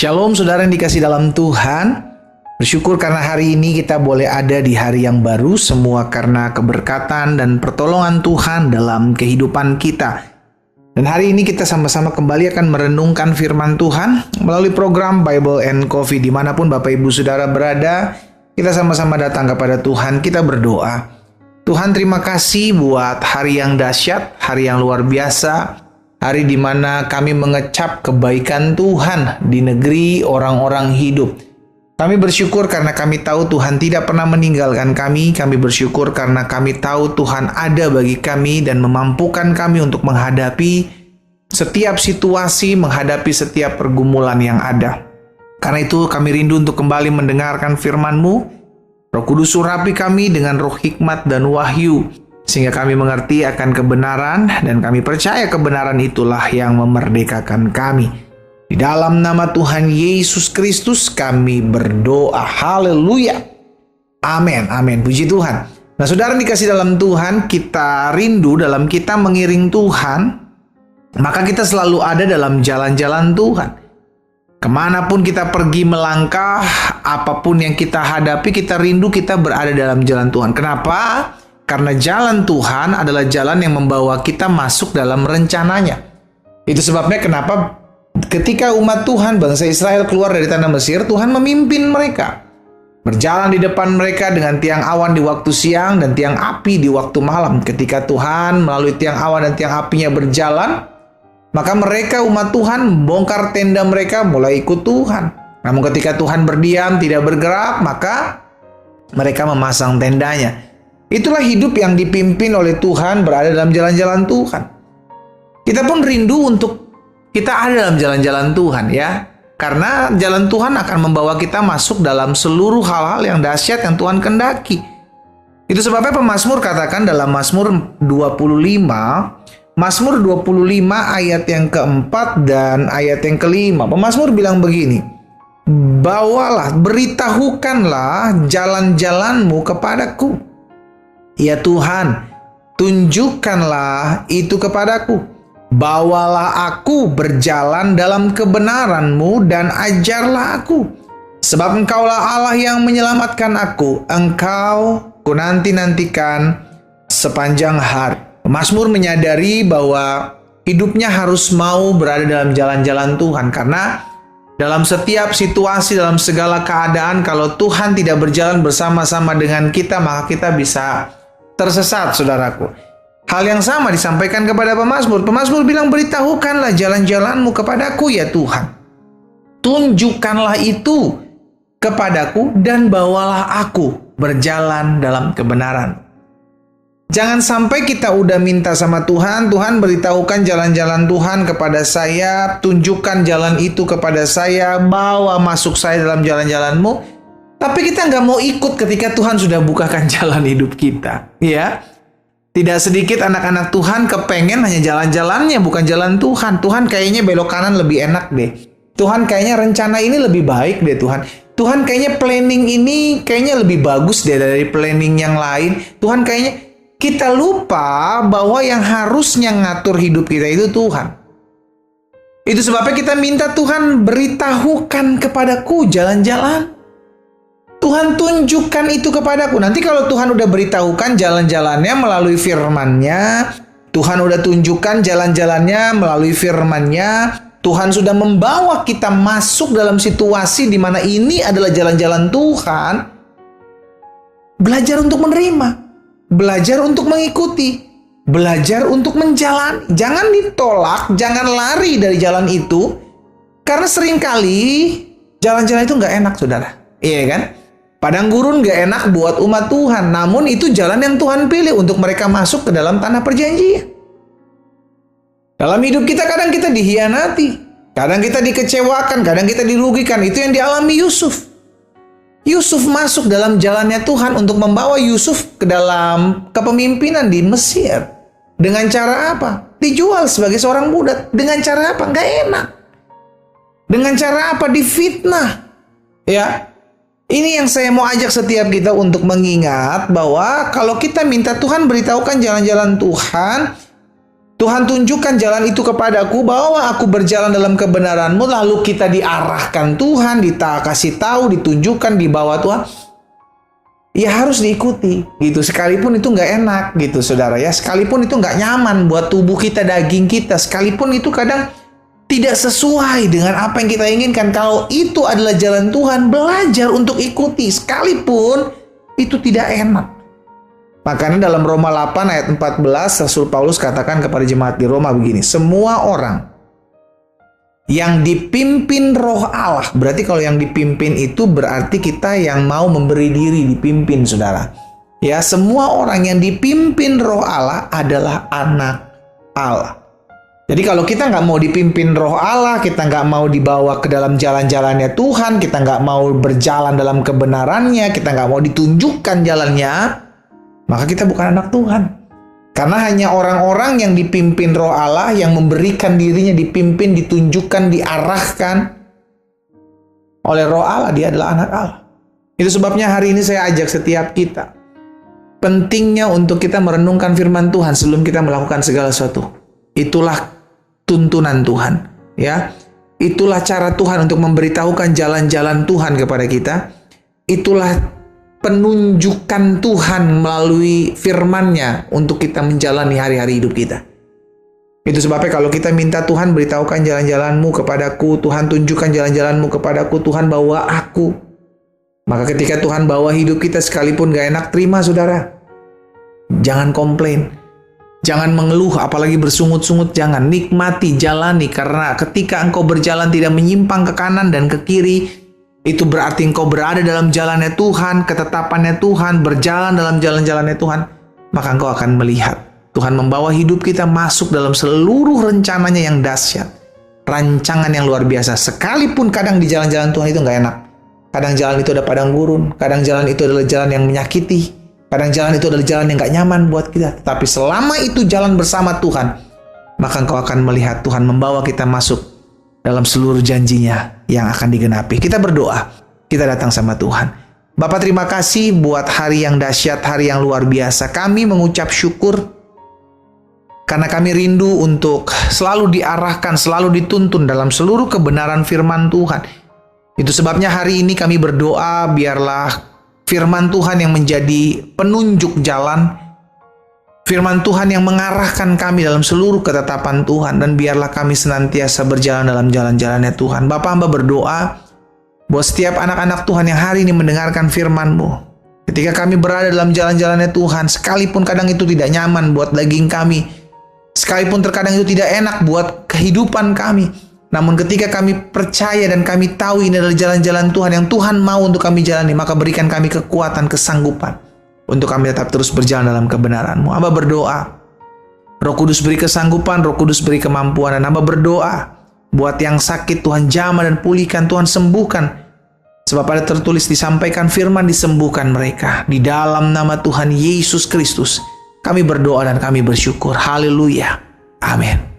Shalom saudara yang dikasih dalam Tuhan. Bersyukur karena hari ini kita boleh ada di hari yang baru. Semua karena keberkatan dan pertolongan Tuhan dalam kehidupan kita. Dan hari ini kita sama-sama kembali akan merenungkan firman Tuhan melalui program Bible and Coffee. Dimanapun Bapak Ibu Saudara berada, kita sama-sama datang kepada Tuhan, kita berdoa. Tuhan, terima kasih buat hari yang dahsyat, hari yang luar biasa. Hari di mana kami mengecap kebaikan Tuhan di negeri orang-orang hidup. Kami bersyukur karena kami tahu Tuhan tidak pernah meninggalkan kami. Kami bersyukur karena kami tahu Tuhan ada bagi kami dan memampukan kami untuk menghadapi setiap situasi, menghadapi setiap pergumulan yang ada. Karena itu kami rindu untuk kembali mendengarkan firman-Mu. Roh Kudus urapi kami dengan roh hikmat dan wahyu, sehingga kami mengerti akan kebenaran dan kami percaya kebenaran itulah yang memerdekakan kami. Di dalam nama Tuhan Yesus Kristus kami berdoa. Haleluya. Amin. Amin. Puji Tuhan. Nah, saudara dikasih dalam Tuhan, kita rindu dalam kita mengiring Tuhan, maka kita selalu ada dalam jalan-jalan Tuhan. Kemanapun kita pergi melangkah, apapun yang kita hadapi, kita rindu kita berada dalam jalan Tuhan. Kenapa? Karena jalan Tuhan adalah jalan yang membawa kita masuk dalam rencananya. Itu sebabnya kenapa ketika umat Tuhan, bangsa Israel keluar dari tanah Mesir, Tuhan memimpin mereka. Berjalan di depan mereka dengan tiang awan di waktu siang dan tiang api di waktu malam. Ketika Tuhan melalui tiang awan dan tiang apinya berjalan, maka mereka umat Tuhan membongkar tenda mereka, mulai ikut Tuhan. Namun ketika Tuhan berdiam, tidak bergerak, maka mereka memasang tendanya. Itulah hidup yang dipimpin oleh Tuhan, berada dalam jalan-jalan Tuhan. Kita pun rindu untuk kita ada dalam jalan-jalan Tuhan, ya. Karena jalan Tuhan akan membawa kita masuk dalam seluruh hal-hal yang dahsyat yang Tuhan kehendaki. Itu sebabnya pemazmur katakan dalam Mazmur 25, Mazmur 25 ayat yang keempat dan ayat yang kelima. Pemazmur bilang begini, bawalah, beritahukanlah jalan-jalanmu kepadaku. Ya Tuhan, tunjukkanlah itu kepadaku. Bawalah aku berjalan dalam kebenaran-Mu dan ajarlah aku. Sebab Engkaulah Allah yang menyelamatkan aku. Engkau ku nanti-nantikan sepanjang hari. Mazmur menyadari bahwa hidupnya harus mau berada dalam jalan-jalan Tuhan. Karena dalam setiap situasi, dalam segala keadaan, kalau Tuhan tidak berjalan bersama-sama dengan kita, maka kita bisa tersesat, saudaraku. Hal yang sama disampaikan kepada pemazmur. Pemazmur bilang, beritahukanlah jalan-jalanmu kepadaku ya Tuhan. Tunjukkanlah itu kepadaku dan bawalah aku berjalan dalam kebenaran. Jangan sampai kita udah minta sama Tuhan, Tuhan beritahukan jalan-jalan Tuhan kepada saya, tunjukkan jalan itu kepada saya, bawa masuk saya dalam jalan-jalanmu. Tapi kita nggak mau ikut ketika Tuhan sudah bukakan jalan hidup kita, ya. Tidak sedikit anak-anak Tuhan kepengen hanya jalan-jalannya, bukan jalan Tuhan. Tuhan kayaknya belok kanan lebih enak deh. Tuhan kayaknya rencana ini lebih baik deh Tuhan. Tuhan kayaknya planning ini kayaknya lebih bagus deh dari planning yang lain. Tuhan kayaknya, kita lupa bahwa yang harusnya ngatur hidup kita itu Tuhan. Itu sebabnya kita minta Tuhan beritahukan kepadaku jalan-jalan. Tuhan tunjukkan itu kepadaku. Nanti kalau Tuhan udah beritahukan jalan-jalannya melalui firman-Nya, Tuhan udah tunjukkan jalan-jalannya melalui firman-Nya, Tuhan sudah membawa kita masuk dalam situasi di mana ini adalah jalan-jalan Tuhan. Belajar untuk menerima, belajar untuk mengikuti, belajar untuk menjalani. Jangan ditolak, jangan lari dari jalan itu, karena seringkali jalan-jalan itu nggak enak, saudara. Iya kan? Padang gurun gak enak buat umat Tuhan. Namun itu jalan yang Tuhan pilih untuk mereka masuk ke dalam tanah perjanjian. Dalam hidup kita kadang kita dihianati. Kadang kita dikecewakan. Kadang kita dirugikan. Itu yang dialami Yusuf. Yusuf masuk dalam jalannya Tuhan untuk membawa Yusuf ke dalam kepemimpinan di Mesir. Dengan cara apa? Dijual sebagai seorang budak. Dengan cara apa? Gak enak. Dengan cara apa? Difitnah. Ya. Ini yang saya mau ajak setiap kita untuk mengingat bahwa kalau kita minta Tuhan beritahukan jalan-jalan Tuhan, Tuhan tunjukkan jalan itu kepadaku, bahwa aku berjalan dalam kebenaran-Mu. Lalu kita diarahkan Tuhan, kasih tahu, ditunjukkan, dibawa Tuhan. Ya harus diikuti gitu. Sekalipun itu nggak enak gitu saudara ya. Sekalipun itu nggak nyaman buat tubuh kita, daging kita. Sekalipun itu kadang tidak sesuai dengan apa yang kita inginkan. Kalau itu adalah jalan Tuhan, belajar untuk ikuti. Sekalipun itu tidak enak. Makanya dalam Roma 8 ayat 14, Rasul Paulus katakan kepada jemaat di Roma begini, semua orang yang dipimpin roh Allah, berarti kalau yang dipimpin itu berarti kita yang mau memberi diri dipimpin saudara. Ya, semua orang yang dipimpin roh Allah adalah anak Allah. Jadi kalau kita nggak mau dipimpin roh Allah, kita nggak mau dibawa ke dalam jalan-jalannya Tuhan, kita nggak mau berjalan dalam kebenarannya, kita nggak mau ditunjukkan jalannya, maka kita bukan anak Tuhan. Karena hanya orang-orang yang dipimpin roh Allah, yang memberikan dirinya dipimpin, ditunjukkan, diarahkan oleh roh Allah, dia adalah anak Allah. Itu sebabnya hari ini saya ajak setiap kita, pentingnya untuk kita merenungkan firman Tuhan sebelum kita melakukan segala sesuatu. Itulah tuntunan Tuhan, ya. Itulah cara Tuhan untuk memberitahukan jalan-jalan Tuhan kepada kita. Itulah penunjukan Tuhan melalui firman-Nya untuk kita menjalani hari-hari hidup kita. Itu sebabnya kalau kita minta Tuhan beritahukan jalan-jalan-Mu kepadaku, Tuhan tunjukkan jalan-jalan-Mu kepadaku, Tuhan bawa aku. Maka ketika Tuhan bawa hidup kita sekalipun gak enak, terima saudara. Jangan komplain. Jangan mengeluh, apalagi bersungut-sungut. Jangan, nikmati, jalani. Karena ketika engkau berjalan tidak menyimpang ke kanan dan ke kiri, itu berarti engkau berada dalam jalannya Tuhan, ketetapannya Tuhan, berjalan dalam jalan-jalannya Tuhan. Maka engkau akan melihat Tuhan membawa hidup kita masuk dalam seluruh rencananya yang dahsyat, rancangan yang luar biasa. Sekalipun kadang di jalan-jalan Tuhan itu nggak enak. Kadang jalan itu ada padang gurun, kadang jalan itu adalah jalan yang menyakiti, kadang jalan itu adalah jalan yang nggak nyaman buat kita. Tapi selama itu jalan bersama Tuhan, maka engkau akan melihat Tuhan membawa kita masuk dalam seluruh janjinya yang akan digenapi. Kita berdoa, kita datang sama Tuhan. Bapa, terima kasih buat hari yang dahsyat, hari yang luar biasa. Kami mengucap syukur karena kami rindu untuk selalu diarahkan, selalu dituntun dalam seluruh kebenaran firman Tuhan. Itu sebabnya hari ini kami berdoa, biarlah firman Tuhan yang menjadi penunjuk jalan, firman Tuhan yang mengarahkan kami dalam seluruh ketetapan Tuhan, dan biarlah kami senantiasa berjalan dalam jalan-jalannya Tuhan. Bapa, hamba berdoa buat setiap anak-anak Tuhan yang hari ini mendengarkan firman-Mu. Ketika kami berada dalam jalan-jalannya Tuhan, sekalipun kadang itu tidak nyaman buat daging kami, sekalipun terkadang itu tidak enak buat kehidupan kami, namun ketika kami percaya dan kami tahu ini adalah jalan-jalan Tuhan yang Tuhan mau untuk kami jalani, maka berikan kami kekuatan, kesanggupan untuk kami tetap terus berjalan dalam kebenaran-Mu. Hamba berdoa, Roh Kudus beri kesanggupan, Roh Kudus beri kemampuan. Dan hamba berdoa, buat yang sakit Tuhan jamah dan pulihkan, Tuhan sembuhkan. Sebab ada tertulis, disampaikan firman, disembuhkan mereka. Di dalam nama Tuhan Yesus Kristus, kami berdoa dan kami bersyukur. Haleluya. Amin.